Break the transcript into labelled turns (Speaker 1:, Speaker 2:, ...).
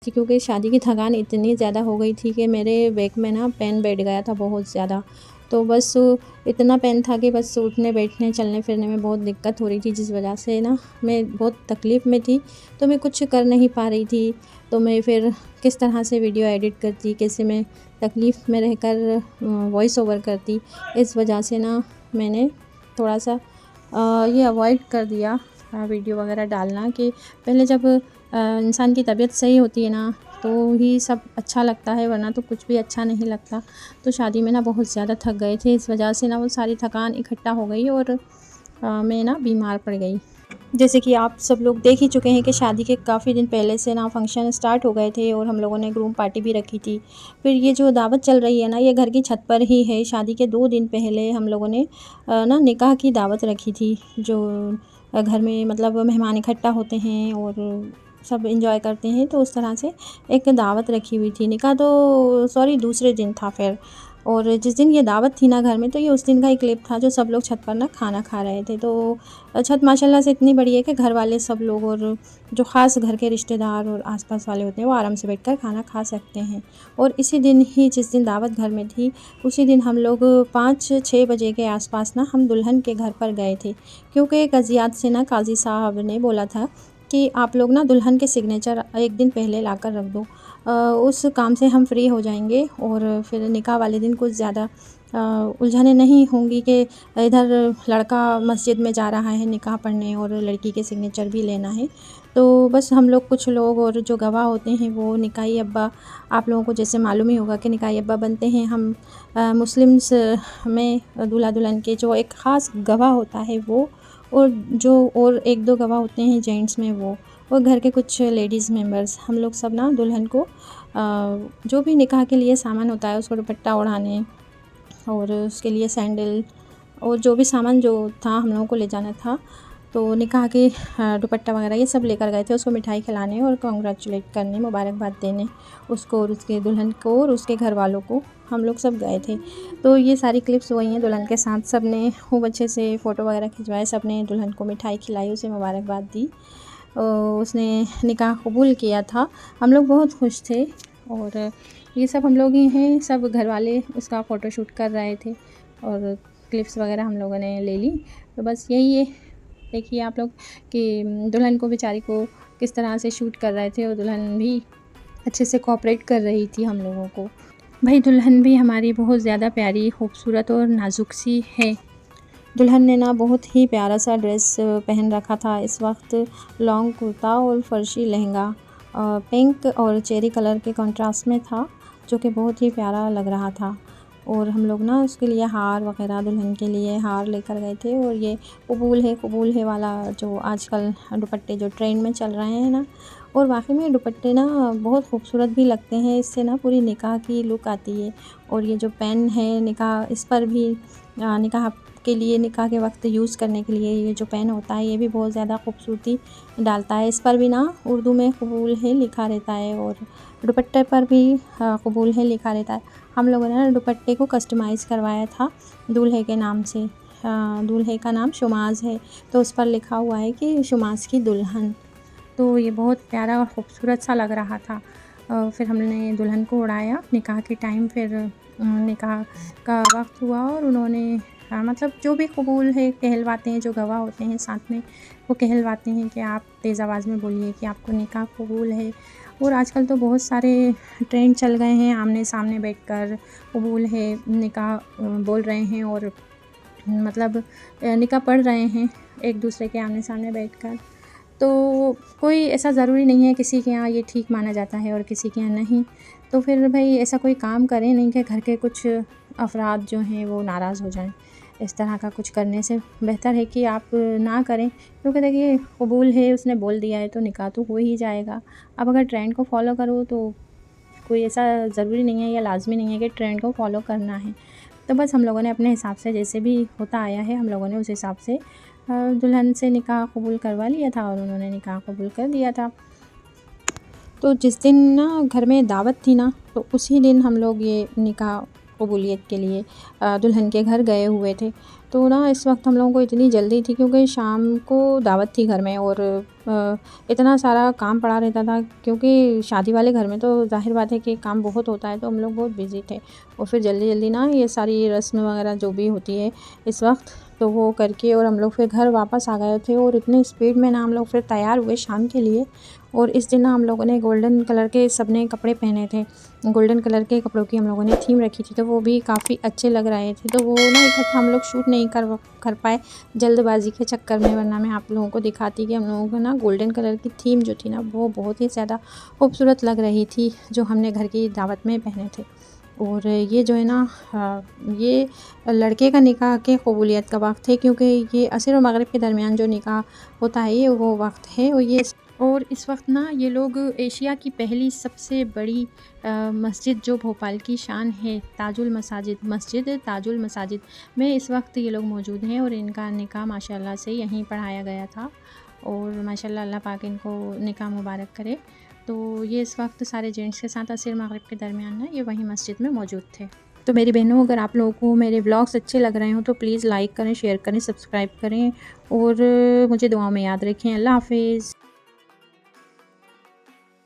Speaker 1: थी, क्योंकि शादी की थकान इतनी ज़्यादा हो गई थी कि मेरे बैक में ना पेन बैठ गया था बहुत ज़्यादा। तो बस इतना पेन था कि बस उठने बैठने चलने फिरने में बहुत दिक्कत हो रही थी, जिस वजह से ना मैं बहुत तकलीफ़ में थी। तो मैं कुछ कर नहीं पा रही थी। तो मैं फिर किस तरह से वीडियो एडिट करती, कैसे मैं तकलीफ़ में रहकर वॉइस ओवर करती। इस वजह से ना मैंने थोड़ा सा ये अवॉइड कर दिया वीडियो वगैरह डालना। कि पहले जब इंसान की तबीयत सही होती है ना तो ही सब अच्छा लगता है, वरना तो कुछ भी अच्छा नहीं लगता। तो शादी में ना बहुत ज़्यादा थक गए थे, इस वजह से ना वो सारी थकान इकट्ठा हो गई और मैं ना बीमार पड़ गई। जैसे कि आप सब लोग देख ही चुके हैं कि शादी के काफ़ी दिन पहले से ना फंक्शन स्टार्ट हो गए थे और हम लोगों ने ग्रूम पार्टी भी रखी थी। फिर ये जो दावत चल रही है ना, ये घर की छत पर ही है। शादी के 2 दिन पहले हम लोगों ने ना निकाह की दावत रखी थी। जो घर में मतलब मेहमान इकट्ठा होते हैं और सब एंजॉय करते हैं, तो उस तरह से एक दावत रखी हुई थी। निकाह तो सॉरी दूसरे दिन था फिर। और जिस दिन ये दावत थी ना घर में, तो ये उस दिन का ही क्लिप था, जो सब लोग छत पर ना खाना खा रहे थे। तो छत माशाल्लाह से इतनी बड़ी है कि घर वाले सब लोग और जो ख़ास घर के रिश्तेदार और आस-पास वाले होते हैं, वो आराम से बैठकर खाना खा सकते हैं। और इसी दिन ही जिस दिन दावत घर में थी, उसी दिन हम लोग 5-6 बजे के आस-पास ना हम दुल्हन के घर पर गए थे। क्योंकि कज़ियात से ना काज़ी साहब ने बोला था कि आप लोग ना दुल्हन के सिग्नेचर 1 दिन पहले लाकर रख दो। उस काम से हम फ्री हो जाएंगे और फिर निकाह वाले दिन कुछ ज़्यादा उलझनें नहीं होंगी कि इधर लड़का मस्जिद में जा रहा है निकाह पढ़ने और लड़की के सिग्नेचर भी लेना है। तो बस हम लोग कुछ लोग और जो गवाह होते हैं वो निकाही अब्बा, आप लोगों को जैसे मालूम ही होगा कि निकाही अब्बा बनते हैं हम मुस्लिम्स में दूल्हा दुल्हन के जो एक ख़ास गवाह होता है वो, और जो और 1-2 गवाह होते हैं जेंट्स में वो, और घर के कुछ लेडीज़ मेंबर्स, हम लोग सब ना दुल्हन को जो भी निकाह के लिए सामान होता है उसको दुपट्टा ओढ़ाने और उसके लिए सैंडल और जो भी सामान जो था हम लोगों को ले जाना था, तो निकाह के दुपट्टा वगैरह ये सब लेकर गए थे। उसको मिठाई खिलाने और कॉन्ग्रेचुलेट करने, मुबारकबाद देने उसको और उसके दुल्हन को और उसके घर वालों को, हम लोग सब गए थे। तो ये सारी क्लिप्स वही हैं दुल्हन के साथ। सब ने खूब अच्छे से फ़ोटो वगैरह खिंचवाए, सब ने दुल्हन को मिठाई खिलाई, उसे मुबारकबाद दी। उसने निकाह कबूल किया था। हम लोग बहुत खुश थे और ये सब हम लोग ही हैं, सब घर वाले उसका फ़ोटोशूट कर रहे थे और क्लिप्स वगैरह हम लोगों ने ले ली। तो बस यही है, देखिए आप लोग कि दुल्हन को बेचारी को किस तरह से शूट कर रहे थे और दुल्हन भी अच्छे से कोऑपरेट कर रही थी हम लोगों को। भाई दुल्हन भी हमारी बहुत ज़्यादा प्यारी, खूबसूरत और नाजुक सी है। दुल्हन ने ना बहुत ही प्यारा सा ड्रेस पहन रखा था इस वक्त, लॉन्ग कुर्ता और फर्शी लहंगा पिंक और चेरी कलर के कंट्रास्ट में था, जो कि बहुत ही प्यारा लग रहा था। और हम लोग ना उसके लिए हार वगैरह, दुल्हन के लिए हार लेकर गए थे। और ये कबूल है वाला जो आजकल दुपट्टे जो ट्रेंड में चल रहे हैं ना, और वाकई में दुपट्टे ना बहुत खूबसूरत भी लगते हैं, इससे ना पूरी निकाह की लुक आती है। और ये जो पेन है निकाह, इस पर भी निकाह के लिए, निकाह के वक्त यूज़ करने के लिए ये जो पेन होता है, ये भी बहुत ज़्यादा खूबसूरती डालता है। इस पर भी ना उर्दू में कबूल है लिखा रहता है और दुपट्टे पर भी कबूल है लिखा रहता है। हम लोगों ने ना दुपट्टे को कस्टमाइज़ करवाया था दूल्हे के नाम से। दूल्हे का नाम शुमाज़ है, तो उस पर लिखा हुआ है कि शुमाज़ की दुल्हन। तो ये बहुत प्यारा और ख़ूबसूरत सा लग रहा था। फिर हमने दुल्हन को उड़ाया निकाह के टाइम। फिर निकाह का वक्त हुआ और उन्होंने मतलब जो भी कबूल है कहलवाते हैं, जो गवाह होते हैं साथ में, वो कहलवाते हैं कि आप तेज़ आवाज़ में बोलिए कि आपको निकाह कबूल है। और आजकल तो बहुत सारे ट्रेंड चल गए हैं, आमने सामने बैठकर कबूल है निकाह बोल रहे हैं और मतलब निकाह पढ़ रहे हैं एक दूसरे के आमने सामने बैठकर। तो कोई ऐसा ज़रूरी नहीं है, किसी के यहाँ ये ठीक माना जाता है और किसी के यहाँ नहीं। तो फिर भाई ऐसा कोई काम करें नहीं कि घर के कुछ अफराद जो हैं वो नाराज़ हो जाएं। इस तरह का कुछ करने से बेहतर है कि आप ना करें, क्योंकि देखिए कबूल है, उसने बोल दिया है तो निकाह तो हो ही जाएगा। अब अगर ट्रेंड को फॉलो करो तो कोई ऐसा ज़रूरी नहीं है या लाज़मी नहीं है कि ट्रेंड को फॉलो करना है। तो बस हम लोगों ने अपने हिसाब से, जैसे भी होता आया है, हम लोगों ने उस हिसाब से दुल्हन से निकाह कबूल करवा लिया था और उन्होंने निकाह कबूल कर दिया था। तो जिस दिन ना घर में दावत थी ना, तो उसी दिन हम लोग ये निकाह कबूलियत के लिए दुल्हन के घर गए हुए थे। तो ना इस वक्त हम लोगों को इतनी जल्दी थी क्योंकि शाम को दावत थी घर में, और इतना सारा काम पड़ा रहता था क्योंकि शादी वाले घर में तो ज़ाहिर बात है कि काम बहुत होता है, तो हम लोग बहुत बिज़ी थे। और फिर जल्दी जल्दी ना ये सारी रस्म वगैरह जो भी होती है इस वक्त, तो वो करके और हम लोग फिर घर वापस आ गए थे। और इतने स्पीड में ना हम लोग फिर तैयार हुए शाम के लिए। और इस दिन ना हम लोगों ने गोल्डन कलर के सबने कपड़े पहने थे, गोल्डन कलर के कपड़ों की हम लोगों ने थीम रखी थी, तो वो भी काफ़ी अच्छे लग रहे थे। तो वो ना इकट्ठा हम लोग शूट नहीं कर पाए जल्दबाजी के चक्कर में, वरना मैं आप लोगों को दिखाती कि हम लोगों को ना गोल्डन कलर की थीम जो थी ना वो बहुत ही ज़्यादा खूबसूरत लग रही थी, जो हमने घर की दावत में पहने थे। और ये जो है ना ये लड़के का निकाह के कबूलियत का वक्त है, क्योंकि ये असर और मगरिब के दरमियान जो निकाह होता है ये वो वक्त है। और इस वक्त ना ये लोग एशिया की पहली सबसे बड़ी मस्जिद जो भोपाल की शान है, मस्जिद ताजुल मसाजिद में इस वक्त ये लोग मौजूद हैं। और इनका निकाह माशाल्लाह से यहीं पढ़ाया गया था, और माशाल्लाह अल्लाह पाक इनको निकाह मुबारक करे। तो ये इस वक्त सारे जेंट्स के साथ असर मगरिब के दरमियान ना ये वहीं मस्जिद में मौजूद थे। तो मेरी बहनों, अगर आप लोगों को मेरे व्लॉग्स अच्छे लग रहे हो तो प्लीज़ लाइक करें, शेयर करें, सब्सक्राइब करें, और मुझे दुआओं में याद रखें। अल्लाह हाफ़िज़।